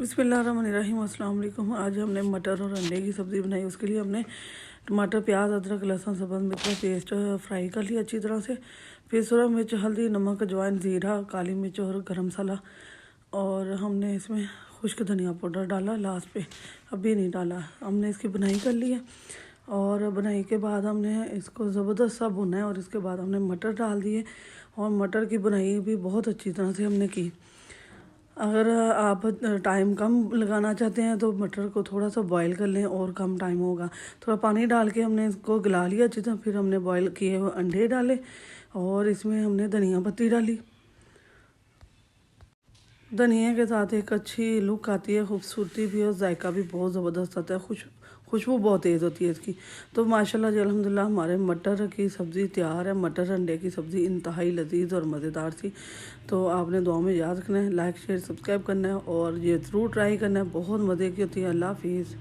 बिस्मिल्लाहिर्रहमानिर्रहीम। अस्सलाम वालेकुम। आज हमने मटर और अंडे की सब्ज़ी बनाई। उसके लिए हमने टमाटर, प्याज, अदरक, लहसुन, सब्ज़ मिर्च का पेस्ट फ्राई कर लिया अच्छी तरह से। फिर सूरा मिर्च, हल्दी, नमक, अजवाइन, ज़ीरा, काली मिर्च और गरम मसाला, और हमने इसमें खुश्क धनिया पाउडर डाला लास्ट पे, अभी नहीं डाला। हमने इसकी बुनाई कर ली है और बुनाई के बाद हमने इसको ज़बरदस्त सा भुना है और इसके बाद हमने मटर डाल दिए और मटर की बुनाई भी बहुत अच्छी तरह से हमने की। अगर आप टाइम कम लगाना चाहते हैं तो मटर को थोड़ा सा बॉईल कर लें और कम टाइम होगा। थोड़ा पानी डाल के हमने इसको गला लिया अच्छी तरह। फिर हमने बॉईल किए हुए अंडे डाले और इसमें हमने धनिया पत्ती डाली। धनिया के साथ एक अच्छी लुक आती है, खूबसूरती भी और जायका भी बहुत ज़बरदस्त आता है, खुशबू बहुत तेज़ होती है इसकी। तो माशाल्लाह जी अल्हम्दुलिल्लाह हमारे मटर की सब्ज़ी तैयार है। मटर अंडे की सब्ज़ी इंतहाई लजीज और मज़ेदार थी। तो आपने दुआ में याद रखना है, लाइक शेयर सब्सक्राइब करना है और ये ज़रूर ट्राई करना है, बहुत मज़े की होती है। अल्लाह हाफिज़।